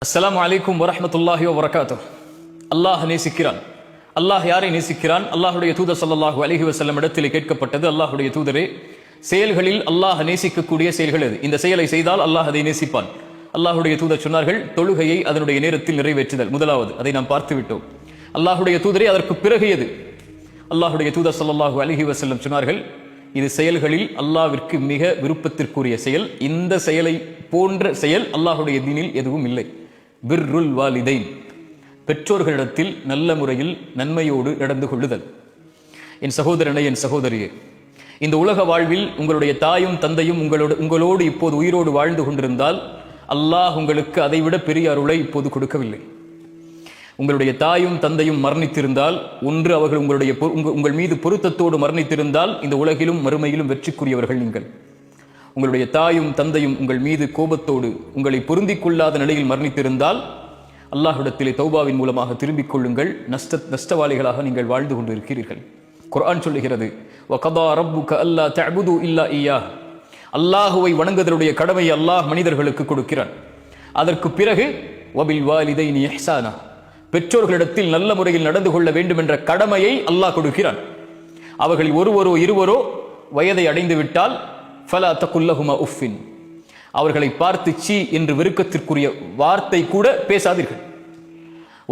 அஸ்ஸலாமு அலைக்கும் வரஹ்மத்துல்லாஹி வபரகாத்துஹ். அல்லாஹ் நேசிக்கிறான். அல்லாஹ் யாரை நேசிக்கிறான்? அல்லாஹுடைய தூதர் ஸல்லல்லாஹு அலைஹி வஸல்லம் இடத்திலே கேட்கப்பட்டது, அல்லாஹுடைய தூதரே, செயல்களில் அல்லாஹ் நேசிக்கக்கூடிய செயல்கள் எது? இந்த செயலை செய்தால் அல்லாஹ் அதை நேசிப்பான். அல்லாஹுடைய தூதர் சொன்னார்கள், தொழுகையை அதனுடைய நேரத்தில் நிறைவேற்றுதல் முதலாவது. அதை நாம் பார்த்து விட்டோம். அல்லாஹுடைய தூதரே, அதற்கு பிறகு எது? அல்லாஹுடைய தூதர் ஸல்லல்லாஹு அலைஹி வஸல்லம் சொன்னார்கள், இது செயல்களில் அல்லாஹ்விற்கு மிக விருப்பத்திற்குரிய செயல். இந்த செயலை போன்ற செயல் அல்லாஹுடைய தீனில் எதுவும் இல்லை. பிர்ருல் வாலிதைன், பெற்றோர்களிடத்தில் நல்ல முறையில் நன்மையோடு நடந்து கொள்ளுதல். என் சகோதரனே, என் சகோதரியே, இந்த உலக வாழ்வில் உங்களுடைய தாயும் தந்தையும் உங்களோடு இப்போது உயிரோடு வாழ்ந்து கொண்டிருந்தால் அல்லாஹ் உங்களுக்கு அதைவிட பெரிய அருளை இப்போது கொடுக்கவில்லை. உங்களுடைய தாயும் தந்தையும் மரணித்திருந்தால், ஒன்று அவர்கள் உங்கள் மீது பொருத்தத்தோடு மரணித்திருந்தால் இந்த உலகிலும் மறுமையிலும் வெற்றிக்குரியவர்கள் நீங்கள். உங்களுடைய தாயும் தந்தையும் உங்கள் மீது கோபத்தோடு உங்களை பொருந்திக் கொள்ளாத நிலையில் மரணித்திருந்தால் அல்லாஹ்விடத்திலே தௌபாவின் மூலமாக திரும்பிக் கொள்ளுங்கள். நஷ்டவாளிகளாக நீங்கள் வாழ்ந்து கொண்டிருக்கிறீர்கள். குர்ஆன் சொல்லுகிறது, வகதா ரப்புக அல்லா தஅபுது இல்லா இய்யாஹ். அல்லாஹுவை வணங்குவதனுடைய கடமையை அல்லாஹ் மனிதர்களுக்கு கொடுக்கிறான். அதற்கு பிறகு வபில் வாலிதைனி இஹ்சானா, பெற்றோர்களிடத்தில் நல்ல முறையில் நடந்து கொள்ள வேண்டும் என்ற கடமையை அல்லாஹ் கொடுக்கிறான். அவர்களில் ஒருவரோ இருவரோ வயதை அடைந்து விட்டால் ஃபலா தகுல்லஹுமா உஃபின், அவர்களை பார்த்து சீ என்று வெறுக்கத்திற்குரிய வார்த்தை கூட பேசாதீர்கள்.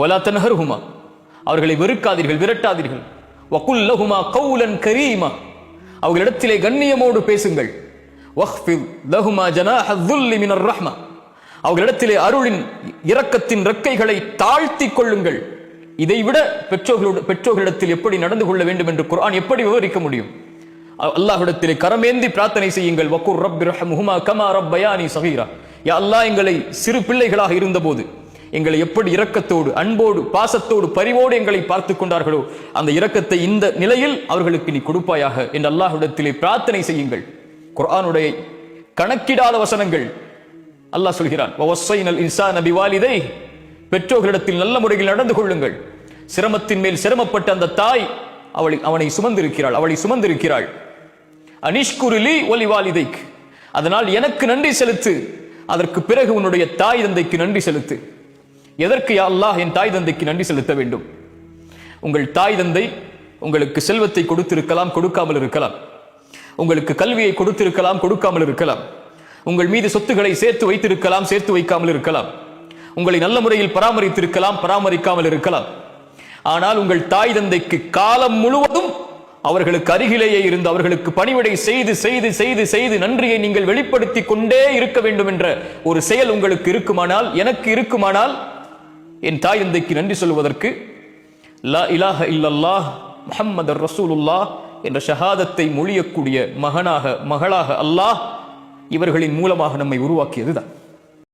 வலா தன்ஹர்ஹுமா, அவர்களை வெறுக்காதீர்கள், விரட்டாதீர்கள். வகுல்லஹுமா கௌலன் கரீமா, அவர்களிடத்திலே கண்ணியமோடு பேசுங்கள். வஹ்ஃபித் லஹுமா ஜனாஹ ذுல்லி மினர் ரஹ்மா, அவர்களிடத்திலே அருளின் இரக்கத்தின் ரெக்கைகளை தாழ்த்திக் கொள்ளுங்கள். இதைவிட பெற்றோர்களிடத்தில் எப்படி நடந்து கொள்ள வேண்டும் என்று குர்ஆன் எப்படி விவரிக்க முடியும்? அல்லாஹ்விடத்திலே கரமேந்தி பிரார்த்தனை செய்யுங்கள். வகுர் ரப்பிர்ஹம்ஹுமா கமா ரப்பயானி ஸகீரா, யா அல்லாஹ், எங்களை சிறு பிள்ளைகளாக இருந்தபோது எங்களை எப்படி இரக்கத்தோடு அன்போடு பாசத்தோடு பரிவோடு எங்களை பார்த்து கொண்டார்களோ அந்த இரக்கத்தை இந்த நிலையில் அவர்களுக்கு நீ கொடுப்பாயாக என்று அல்லாஹ்விடத்திலே பிரார்த்தனை செய்யுங்கள். குர்ஆனுடைய கணக்கிடாத வசனங்கள். அல்லாஹ் சொல்கிறான், வவஸ்ஸைனல் இன்சான பிவாலிதைஹி, பெற்றோர்களிடத்தில் நல்ல முறையில் நடந்து கொள்ளுங்கள். சிரமத்தின் மேல் சிரமப்பட்ட அந்த தாய் அவனை சுமந்திருக்கிறாள், அவளை சுமந்திருக்கிறாள். அனிஷ்குருலி ஒலி வாலிதைக், அதனால் எனக்கு நன்றி செலுத்து. அதற்கு பிறகு உன்னுடைய தாய் தந்தைக்கு நன்றி செலுத்து. எதற்கு யா அல்லாஹ் என் தாய் தந்தைக்கு நன்றி செலுத்த வேண்டும்? உங்கள் தாய் தந்தை உங்களுக்கு செல்வத்தை கொடுத்திருக்கலாம், கொடுக்காமல் இருக்கலாம். உங்களுக்கு கல்வியை கொடுத்திருக்கலாம், கொடுக்காமல் இருக்கலாம். உங்கள் மீது சொத்துக்களை சேர்த்து வைத்திருக்கலாம், சேர்த்து வைக்காமல் இருக்கலாம். உங்களை நல்ல முறையில் பராமரித்திருக்கலாம், பராமரிக்காமல் இருக்கலாம். ஆனால் உங்கள் தாய் தந்தைக்கு காலம் முழுவதும் அவர்களுக்கு அருகிலேயே இருந்து அவர்களுக்கு பணிவிடை செய்து செய்து செய்து செய்து நன்றியை நீங்கள் வெளிப்படுத்தி கொண்டே இருக்க வேண்டும் என்ற ஒரு செயல் உங்களுக்கு இருக்குமானால், எனக்கு இருக்குமானால், என் தாய் தந்தைக்கு நன்றி சொல்வதற்கு லா இலாஹ இல்லல்லாஹ் முஹம்மதுர் ரசூலுல்லாஹ் என்ற ஷஹாதத்தை மொழியக்கூடிய மகளாக அல்லாஹ் இவர்களின் மூலமாக நம்மை உருவாக்கியதுதான்.